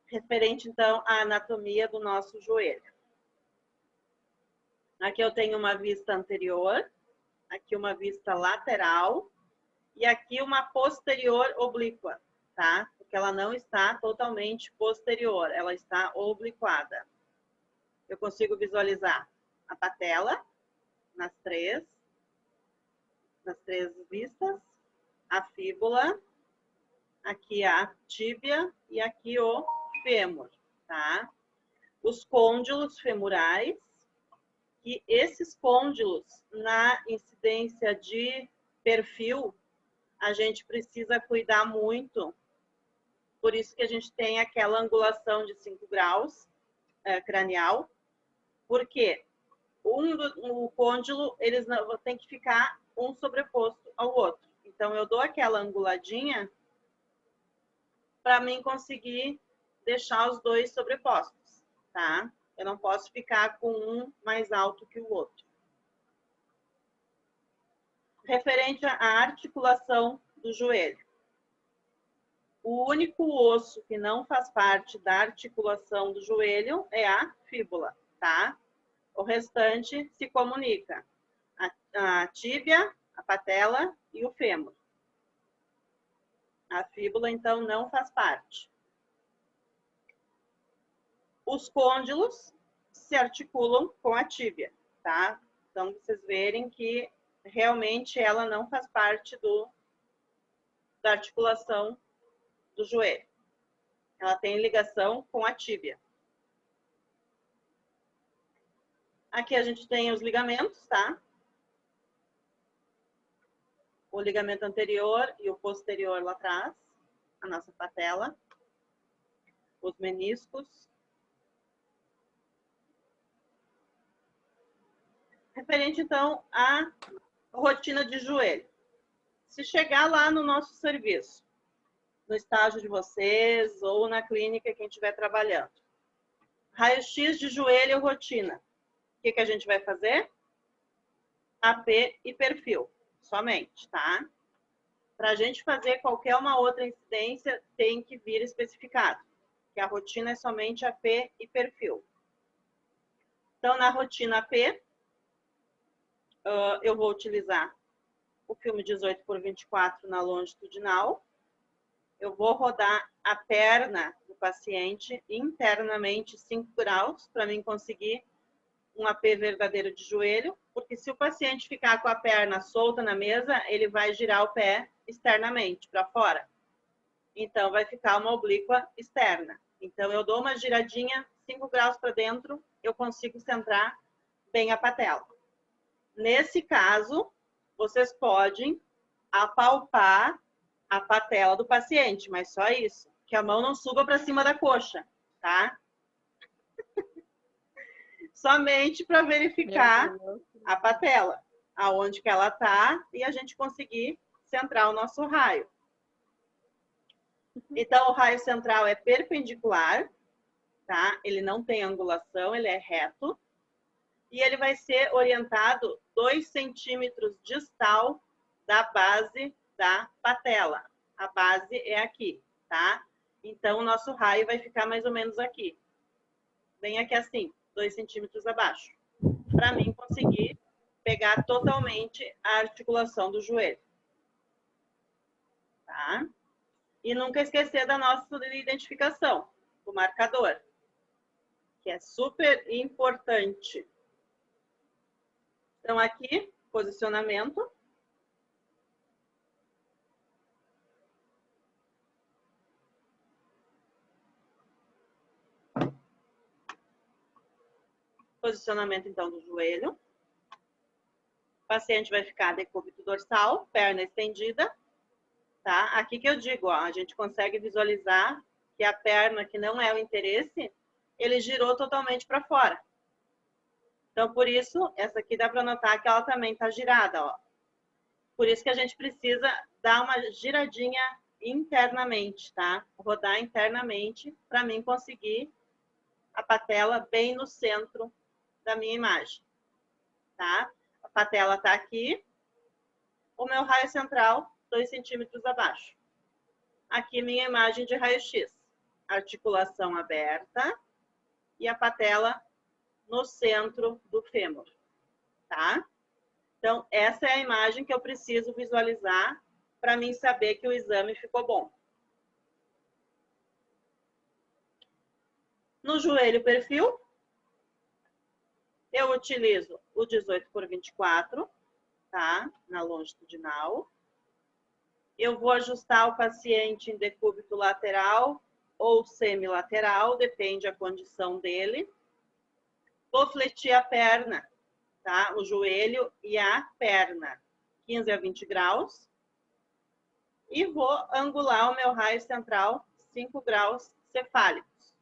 referente, então, à anatomia do nosso joelho. Aqui eu tenho uma vista anterior, aqui uma vista lateral e aqui uma posterior oblíqua, tá? Porque ela não está totalmente posterior, ela está obliquada. Eu consigo visualizar a patela nas três vistas, a fíbula, aqui a tíbia e aqui o fêmur, tá? Os côndilos femorais, que esses côndilos, na incidência de perfil, a gente precisa cuidar muito, por isso que a gente tem aquela angulação de 5 graus cranial, porque o côndilo, eles têm que ficar um sobreposto ao outro. Então, eu dou aquela anguladinha para mim conseguir deixar os dois sobrepostos, tá? Eu não posso ficar com um mais alto que o outro. Referente à articulação do joelho. O único osso que não faz parte da articulação do joelho é a fíbula, tá? O restante se comunica. A tíbia, a patela e o fêmur. A fíbula, então, não faz parte. Os côndilos se articulam com a tíbia, tá? Então, vocês verem que realmente ela não faz parte da articulação do joelho. Ela tem ligação com a tíbia. Aqui a gente tem os ligamentos, tá? O ligamento anterior e o posterior lá atrás, a nossa patela, os meniscos. Referente, então, à rotina de joelho. Se chegar lá no nosso serviço, no estágio de vocês ou na clínica quem estiver trabalhando, raio-x de joelho rotina. O que a gente vai fazer? AP e perfil, somente, tá? Para a gente fazer qualquer uma outra incidência, tem que vir especificado, que a rotina é somente AP e perfil. Então, na rotina AP, eu vou utilizar o filme 18x24 na longitudinal. Eu vou rodar a perna do paciente internamente 5 graus, para mim conseguir um AP verdadeiro de joelho, porque se o paciente ficar com a perna solta na mesa, ele vai girar o pé externamente, para fora. Então, vai ficar uma oblíqua externa. Então, eu dou uma giradinha, 5 graus para dentro, eu consigo centrar bem a patela. Nesse caso, vocês podem apalpar a patela do paciente, mas só isso, que a mão não suba para cima da coxa, tá? Somente para verificar a patela, aonde que ela tá e a gente conseguir centrar o nosso raio. Então, o raio central é perpendicular, tá? Ele não tem angulação, ele é reto. E ele vai ser orientado 2 centímetros distal da base da patela. A base é aqui, tá? Então, o nosso raio vai ficar mais ou menos aqui. Bem aqui assim, 2 centímetros abaixo. Para mim conseguir pegar totalmente a articulação do joelho. Tá? E nunca esquecer da nossa identificação, o marcador, que é super importante. Então, aqui, posicionamento. Posicionamento, então, do joelho. O paciente vai ficar decúbito dorsal, perna estendida. Tá? Aqui que eu digo, ó, a gente consegue visualizar que a perna, que não é o interesse, ele girou totalmente para fora. Então, por isso, essa aqui dá para notar que ela também está girada, ó. Por isso que a gente precisa dar uma giradinha internamente, tá? Rodar internamente para mim conseguir a patela bem no centro da minha imagem, tá? A patela está aqui, o meu raio central 2 centímetros abaixo. Aqui minha imagem de raio-x. articulação aberta e a patela no centro do fêmur, tá? Então, essa é a imagem que eu preciso visualizar para mim saber que o exame ficou bom. No joelho perfil, eu utilizo o 18x24, tá? Na longitudinal. Eu vou ajustar o paciente em decúbito lateral ou semilateral, depende da condição dele. Vou fletir a perna, tá? O joelho e a perna, 15 a 20 graus. E vou angular o meu raio central 5 graus cefálicos.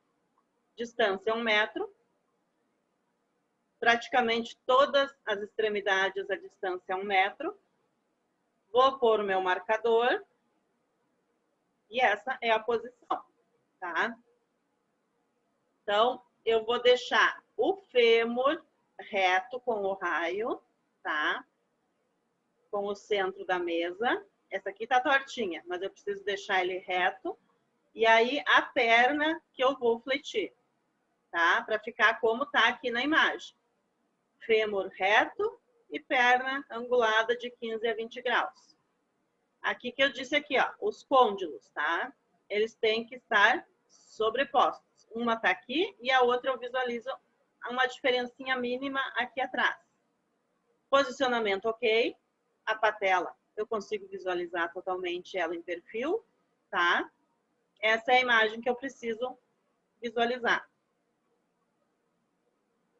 Distância 1 metro. Praticamente todas as extremidades a distância 1 metro. Vou pôr o meu marcador. E essa é a posição, tá? Então, eu vou deixar o fêmur reto com o raio, tá? Com o centro da mesa. Essa aqui tá tortinha, mas eu preciso deixar ele reto. E aí, a perna que eu vou fletir, tá? Para ficar como tá aqui na imagem. Fêmur reto e perna angulada de 15 a 20 graus. Aqui que eu disse aqui, ó, os côndilos, tá? Eles têm que estar sobrepostos. Uma tá aqui e a outra eu visualizo uma diferencinha mínima aqui atrás. Posicionamento ok. A patela, eu consigo visualizar totalmente ela em perfil, tá? Essa é a imagem que eu preciso visualizar.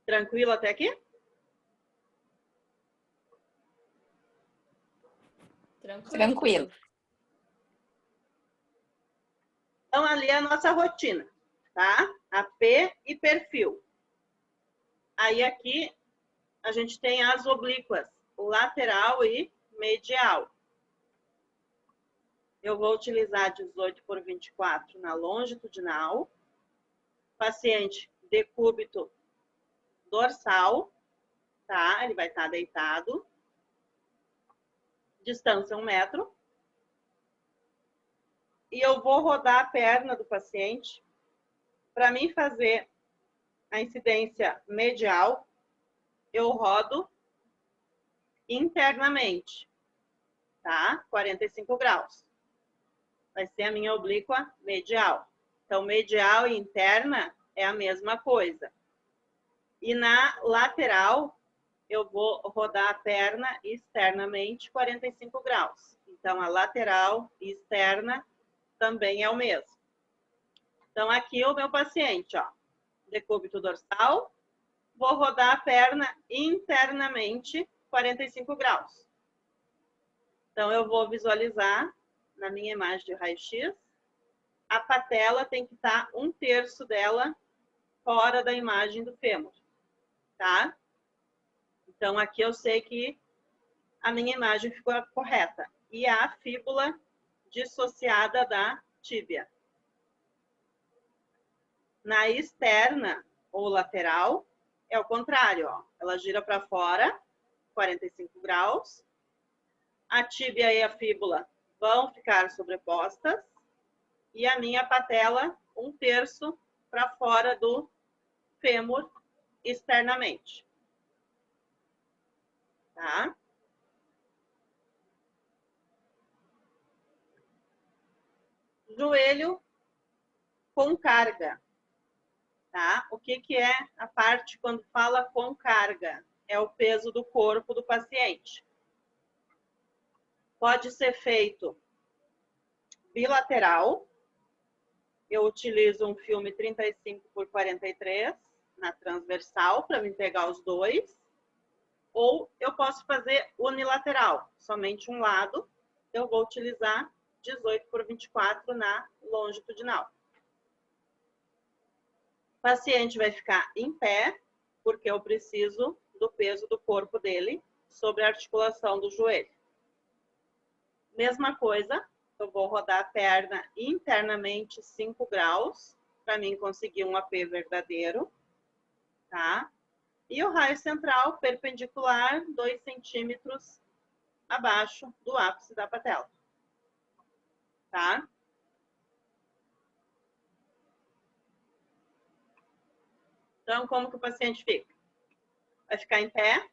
Tranquilo até aqui? Tranquilo. Então, ali é a nossa rotina, tá? AP e perfil. Aí, aqui, a gente tem as oblíquas, lateral e medial. Eu vou utilizar 18x24 na longitudinal. Paciente decúbito dorsal, tá? Ele vai estar deitado. Distância 1 metro. E eu vou rodar a perna do paciente para mim fazer a incidência medial. Eu rodo internamente, tá? 45 graus. Vai ser a minha oblíqua medial. Então, medial e interna é a mesma coisa. E na lateral, eu vou rodar a perna externamente 45 graus. Então, a lateral e externa também é o mesmo. Então, aqui o meu paciente, ó, decúbito dorsal, vou rodar a perna internamente 45 graus. Então, eu vou visualizar na minha imagem de raio-x, a patela tem que estar 1/3 dela fora da imagem do fêmur, tá? Então, aqui eu sei que a minha imagem ficou correta. E a fíbula dissociada da tíbia. Na externa ou lateral, é o contrário, ó. Ela gira para fora, 45 graus. A tíbia e a fíbula vão ficar sobrepostas. E a minha patela, 1/3 para fora do fêmur externamente. Tá? Joelho com carga. Tá? O que é a parte quando fala com carga? É o peso do corpo do paciente. Pode ser feito bilateral. Eu utilizo um filme 35x43 na transversal para me pegar os dois. Ou eu posso fazer unilateral, somente um lado. Eu vou utilizar 18x24 na longitudinal. O paciente vai ficar em pé, porque eu preciso do peso do corpo dele sobre a articulação do joelho. Mesma coisa, eu vou rodar a perna internamente 5 graus, para mim conseguir um AP verdadeiro, tá? E o raio central perpendicular 2 centímetros abaixo do ápice da patela, tá? Então, como que o paciente fica? Vai ficar em pé.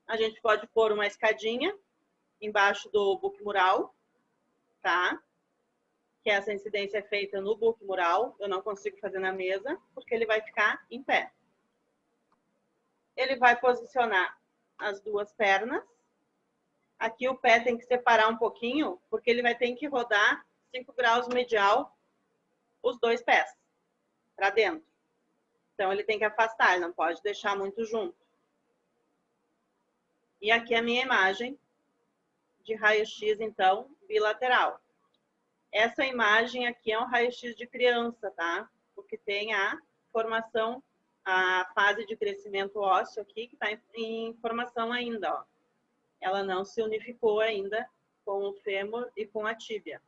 A gente pode pôr uma escadinha embaixo do book mural, tá? Que essa incidência é feita no book mural. Eu não consigo fazer na mesa, porque ele vai ficar em pé. Ele vai posicionar as duas pernas. Aqui o pé tem que separar um pouquinho, porque ele vai ter que rodar 5 graus medial os dois pés para dentro. Então, ele tem que afastar, ele não pode deixar muito junto. E aqui a minha imagem de raio-x, então, bilateral. Essa imagem aqui é um raio-x de criança, tá? Porque tem a formação, a fase de crescimento ósseo aqui, que está em formação ainda, ó. Ela não se unificou ainda com o fêmur e com a tíbia.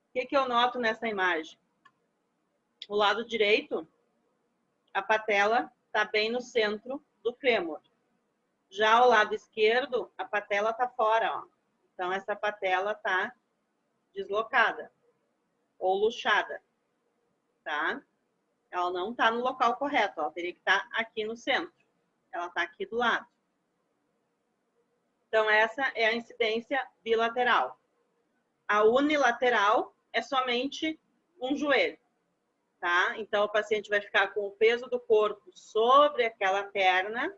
O que eu noto nessa imagem? O lado direito, a patela está bem no centro do fêmur. Já ao lado esquerdo, a patela está fora, ó. Então, essa patela está deslocada ou luxada, tá? Ela não está no local correto, ela teria que estar aqui no centro. Ela está aqui do lado. Então, essa é a incidência bilateral. A unilateral é somente um joelho, tá? Então, o paciente vai ficar com o peso do corpo sobre aquela perna.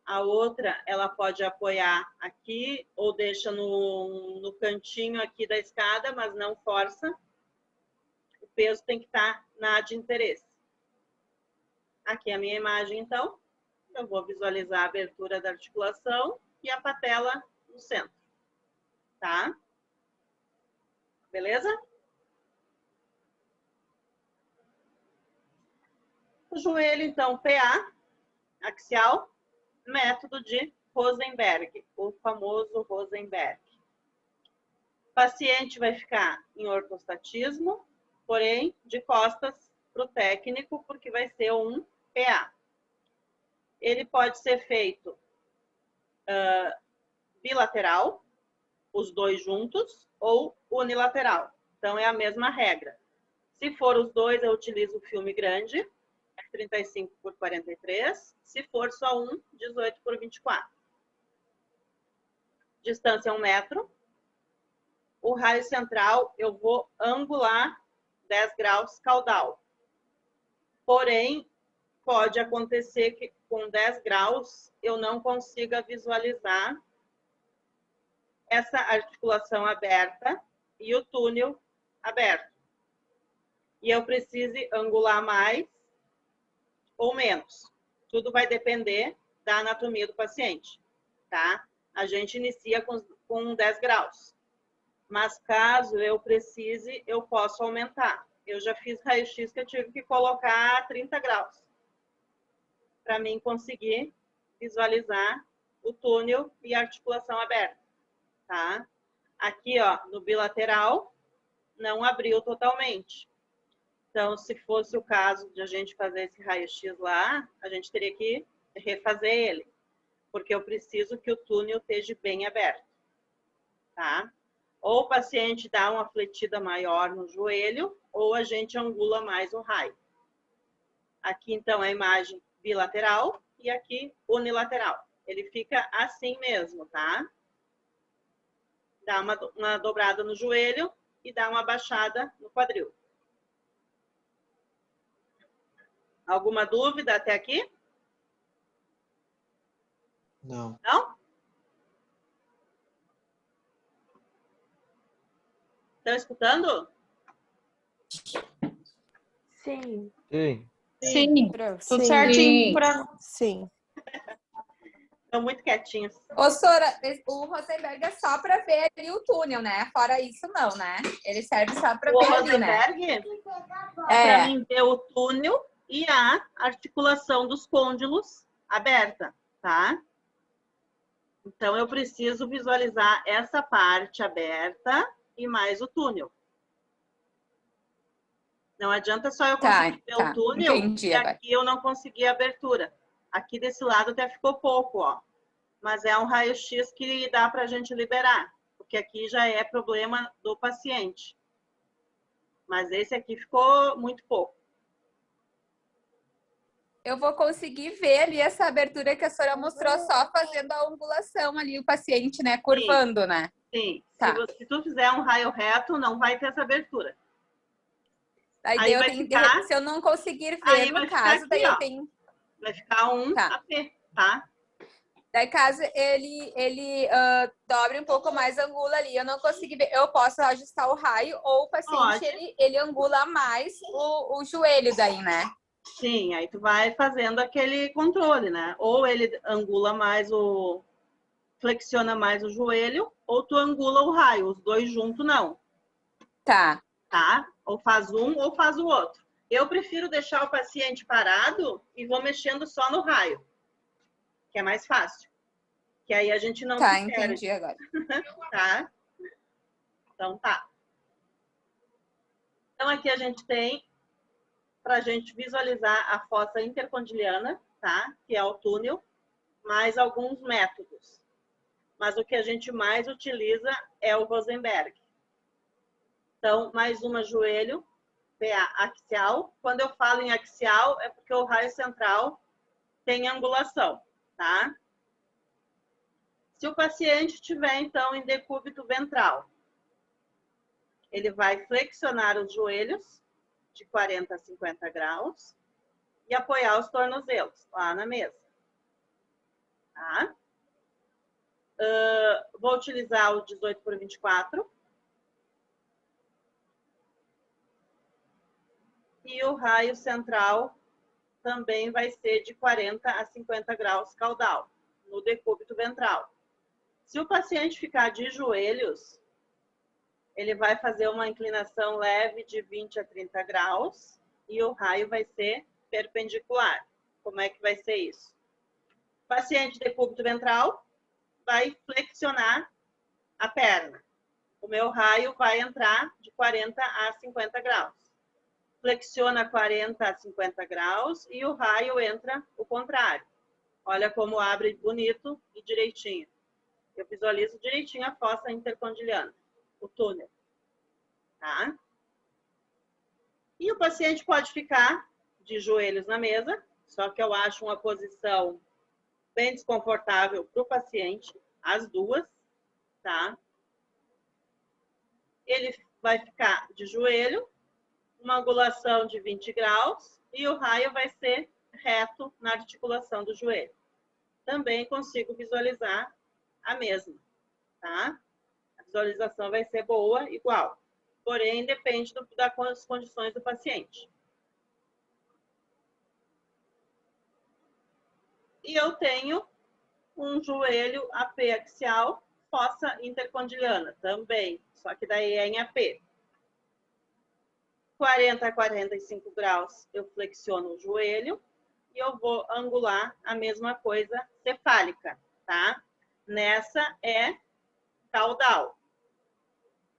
A outra, ela pode apoiar aqui ou deixa no cantinho aqui da escada, mas não força. O peso tem que estar na de interesse. Aqui é a minha imagem, então. Eu vou visualizar a abertura da articulação e a patela no centro, tá? Beleza? O joelho, então, PA, axial, método de Rosenberg, o famoso Rosenberg. O paciente vai ficar em ortostatismo, porém de costas para o técnico, porque vai ser um PA. Ele pode ser feito bilateral, os dois juntos, ou unilateral. Então, é a mesma regra. Se for os dois, eu utilizo o filme grande, 35 por 43. Se for só um, 18 por 24. Distância 1 metro. O raio central, eu vou angular 10 graus caudal. Porém, pode acontecer que com 10 graus eu não consiga visualizar essa articulação aberta e o túnel aberto. E eu precise angular mais ou menos. Tudo vai depender da anatomia do paciente, tá? A gente inicia com 10 graus. Mas caso eu precise, eu posso aumentar. Eu já fiz raio-x que eu tive que colocar 30 graus para mim conseguir visualizar o túnel e a articulação aberta, tá? Aqui, ó, no bilateral, não abriu totalmente. Então, se fosse o caso de a gente fazer esse raio-x lá, a gente teria que refazer ele, porque eu preciso que o túnel esteja bem aberto, tá? Ou o paciente dá uma fletida maior no joelho, ou a gente angula mais o raio. Aqui, então, a imagem bilateral e aqui unilateral. Ele fica assim mesmo, tá? Dá uma dobrada no joelho e dá uma baixada no quadril. Alguma dúvida até aqui? Não. Não? Estão escutando? Sim. Sim. Sim. Tudo certinho Sim. Estão muito quietinhos. Ô, Sora, o Rosenberg é só para ver ali o túnel, né? Fora isso, não, né? Ele serve só para O ver ali, né? Rosenberg para mim ver o túnel e a articulação dos côndilos aberta, tá? Então, eu preciso visualizar essa parte aberta e mais o túnel. Não adianta só eu conseguir ver o túnel e aqui eu não consegui a abertura. Aqui desse lado até ficou pouco, ó. Mas é um raio-x que dá para a gente liberar, porque aqui já é problema do paciente. Mas esse aqui ficou muito pouco. Eu vou conseguir ver ali essa abertura que a senhora mostrou só fazendo a angulação ali, o paciente, né? Curvando, né? Sim. Tá. Se tu fizer um raio reto, não vai ter essa abertura. Aí Aí eu vai tenho, ficar... se eu não conseguir ver, Aí no vai ficar caso, aqui, daí eu ó. tenho... Vai ficar um Tá. AP, tá? Daí, caso ele dobre um pouco mais, angula ali, eu não consegui ver, eu posso ajustar o raio ou o paciente, Pode. ele angula mais o joelho daí, né? Sim, aí tu vai fazendo aquele controle, né? Ou ele angula mais flexiona mais o joelho, ou tu angula o raio, os dois juntos não, Tá. tá? Ou faz um ou faz o outro. Eu prefiro deixar o paciente parado e vou mexendo só no raio, que é mais fácil. Que aí a gente não Tá, se perde, entendi agora. tá? Então tá. Então aqui a gente tem, para a gente visualizar a fossa intercondiliana, tá? Que é o túnel, mais alguns métodos. Mas o que a gente mais utiliza é o Rosenberg. Então, mais uma joelho, PA axial. Quando eu falo em axial, é porque o raio central tem angulação, tá? Se o paciente estiver, então, em decúbito ventral, ele vai flexionar os joelhos de 40 a 50 graus e apoiar os tornozelos lá na mesa. Tá? Vou utilizar o 18x24. E o raio central também vai ser de 40 a 50 graus caudal, no decúbito ventral. Se o paciente ficar de joelhos, ele vai fazer uma inclinação leve de 20 a 30 graus e o raio vai ser perpendicular. Como é que vai ser isso? O paciente de decúbito ventral vai flexionar a perna. O meu raio vai entrar de 40 a 50 graus. Flexiona 40 a 50 graus e o raio entra o contrário. Olha como abre bonito e direitinho. Eu visualizo direitinho a fossa intercondiliana, o túnel. Tá? E o paciente pode ficar de joelhos na mesa, só que eu acho uma posição bem desconfortável para o paciente, as duas, tá? Ele vai ficar de joelho, uma angulação de 20 graus e o raio vai ser reto na articulação do joelho. Também consigo visualizar a mesma, tá? A visualização vai ser boa, igual. Porém, depende das condições do paciente. E eu tenho um joelho AP axial, fossa intercondiliana também, só que daí é em AP. 40 a 45 graus eu flexiono o joelho e eu vou angular a mesma coisa cefálica, tá? Nessa é caudal.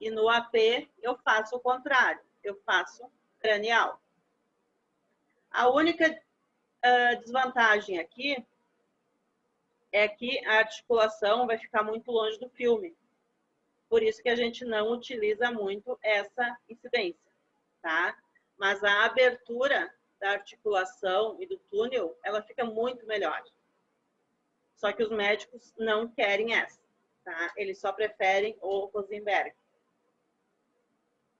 E no AP eu faço o contrário, eu faço cranial. A única desvantagem aqui é que a articulação vai ficar muito longe do filme. Por isso que a gente não utiliza muito essa incidência, tá? Mas a abertura da articulação e do túnel, ela fica muito melhor. Só que os médicos não querem essa, tá? Eles só preferem o Rosenberg.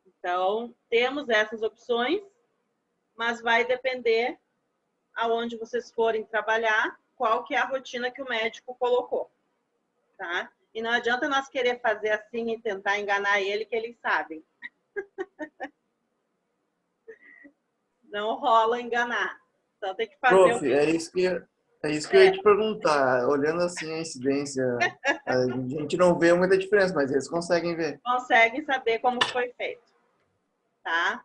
Então, temos essas opções, mas vai depender aonde vocês forem trabalhar, qual que é a rotina que o médico colocou, tá? E não adianta nós querer fazer assim e tentar enganar ele, que eles sabem. Não rola enganar. Então tem que fazer Prof, é isso que eu ia te perguntar. Olhando assim a incidência, a gente não vê muita diferença, mas eles conseguem ver. conseguem saber como foi feito, tá?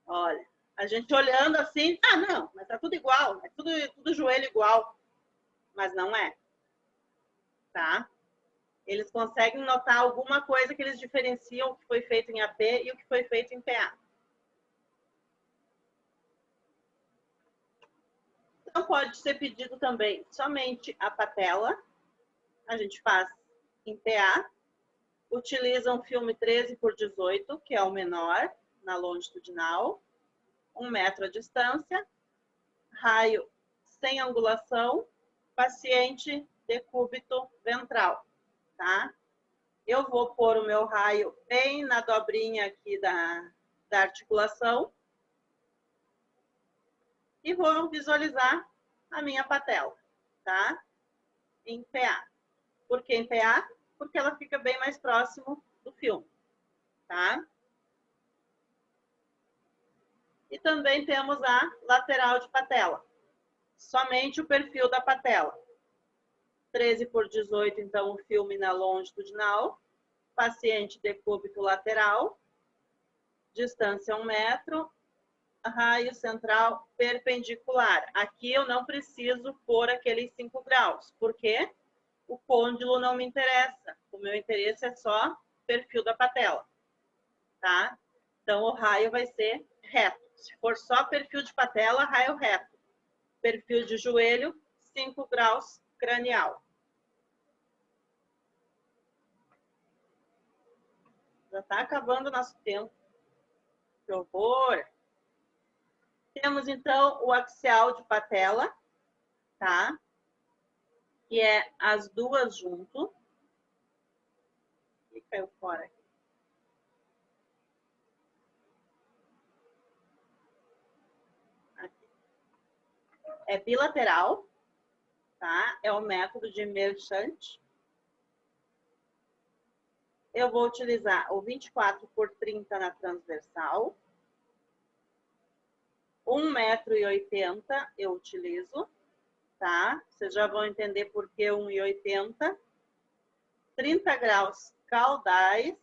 Olha, a gente olhando assim, não, mas tá tudo igual, é tudo joelho igual, mas não é, tá? Eles conseguem notar alguma coisa que eles diferenciam o que foi feito em AP e o que foi feito em PA. Então, pode ser pedido também somente a patela. A gente faz em PA. Utiliza um filme 13x18, que é o menor, na longitudinal. 1 metro a distância. Raio sem angulação, paciente decúbito ventral, tá? Eu vou pôr o meu raio bem na dobrinha aqui da articulação e vou visualizar a minha patela, tá? Em PA. Por que em PA? Porque ela fica bem mais próximo do filme, tá? E também temos a lateral de patela. Somente o perfil da patela. 13/18, então, o filme na longitudinal. Paciente decúbito lateral. Distância 1 metro. Raio central perpendicular. Aqui eu não preciso pôr aqueles 5 graus. Por quê? O côndilo não me interessa. O meu interesse é só perfil da patela. Tá? Então, o raio vai ser reto. Se for só perfil de patela, raio reto. Perfil de joelho, 5 graus cranial. Já está acabando o nosso tempo. Que horror! Temos, então, o axial de patela, tá? Que é as duas junto. E caiu fora aqui. É bilateral, tá? É o método de Merchant. Eu vou utilizar o 24/30 na transversal. 1,80 m eu utilizo, tá? Vocês já vão entender por que 1,80 m. 30 graus caudais.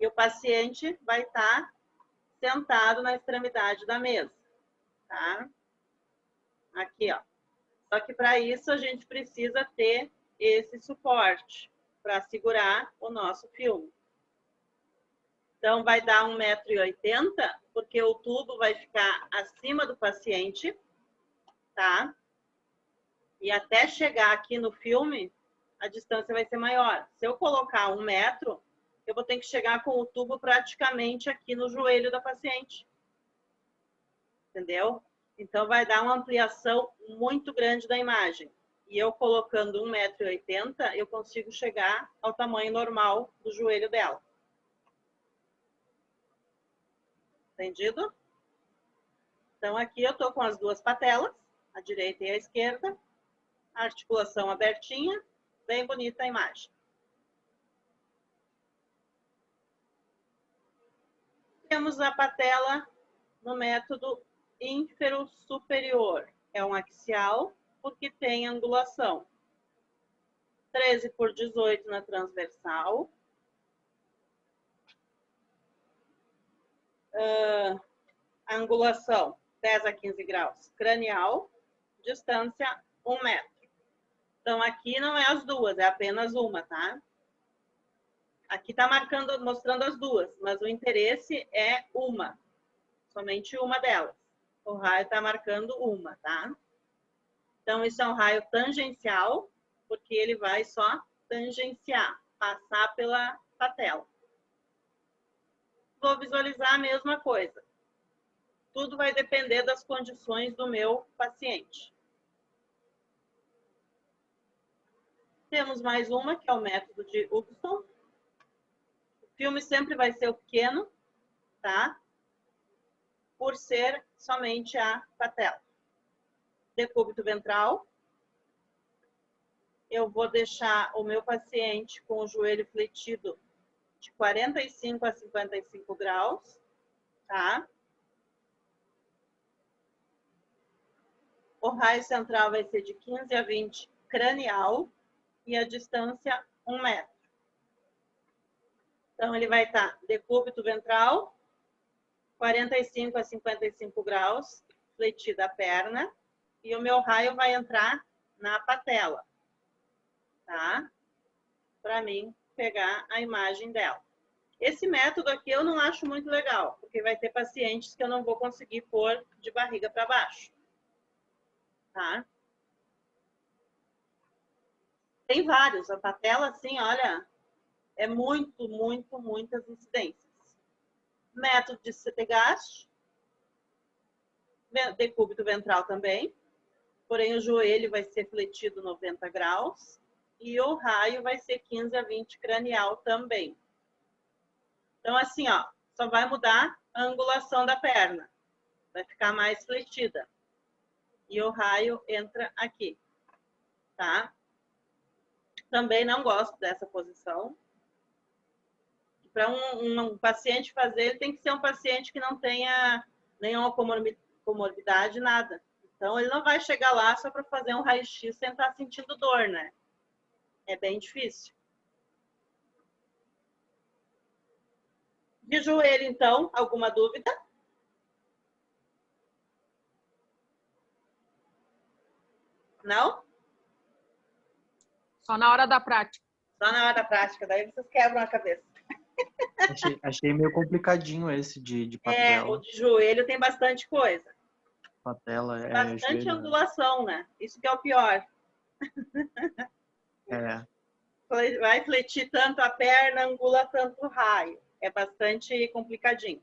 E o paciente vai estar sentado na extremidade da mesa, tá? Aqui, ó. Só que para isso a gente precisa ter esse suporte para segurar o nosso filme. Então, vai dar 1,80 m, porque o tubo vai ficar acima do paciente, tá? E até chegar aqui no filme, a distância vai ser maior. Se eu colocar 1 metro, eu vou ter que chegar com o tubo praticamente aqui no joelho da paciente. Entendeu? Então, vai dar uma ampliação muito grande da imagem. E eu colocando 1,80 m, eu consigo chegar ao tamanho normal do joelho dela. Entendido? Então, aqui eu tô com as duas patelas, a direita e a esquerda, a articulação abertinha, bem bonita a imagem. Temos a patela no método ínfero superior. É um axial, porque tem angulação. 13/18 na transversal. A angulação 10 a 15 graus cranial, distância 1 metro. Então, aqui não é as duas, é apenas uma, tá? Aqui está mostrando as duas, mas o interesse é uma, somente uma delas. O raio está marcando uma, tá? Então, isso é um raio tangencial, porque ele vai só tangenciar, passar pela patela. Vou visualizar a mesma coisa. Tudo vai depender das condições do meu paciente. Temos mais uma, que é o método de Hudson. O filme sempre vai ser o pequeno, tá? Por ser somente a patela. Decúbito ventral. Eu vou deixar o meu paciente com o joelho fletido de 45 a 55 graus, tá? O raio central vai ser de 15 a 20 cranial e a distância 1 metro. Então, ele vai estar decúbito ventral, 45 a 55 graus, fletida a perna, e o meu raio vai entrar na patela, tá? Para mim pegar a imagem dela. Esse método aqui eu não acho muito legal, porque vai ter pacientes que eu não vou conseguir pôr de barriga para baixo, tá? Tem vários. A patela, assim, olha, é muitas incidências. Método de Settegast, decúbito ventral também, porém o joelho vai ser fletido 90 graus e o raio vai ser 15 a 20 cranial também. Então, assim, ó, só vai mudar a angulação da perna, vai ficar mais fletida. E o raio entra aqui, tá? Também não gosto dessa posição. Para um paciente fazer, ele tem que ser um paciente que não tenha nenhuma comorbidade, nada. Então, ele não vai chegar lá só para fazer um raio-x sem estar sentindo dor, né? É bem difícil. De joelho, então, alguma dúvida? Não? Só na hora da prática. Só na hora da prática, daí vocês quebram a cabeça. Achei meio complicadinho esse de O patela. de joelho tem bastante coisa. Patela é Bastante joelho. angulação, né? Isso que é o pior. É. Vai fletir tanto a perna, angula tanto o raio. É bastante complicadinho.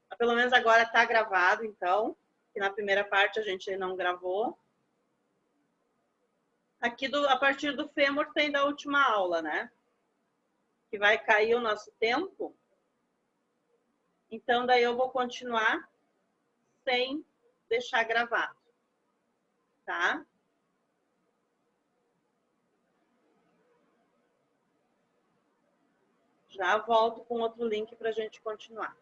Mas pelo menos agora está gravado, então. Que na primeira parte a gente não gravou. Aqui, a partir do fêmur, tem da última aula, né? Que vai cair o nosso tempo. Então, daí eu vou continuar sem deixar gravado. Tá? Já volto com outro link para a gente continuar.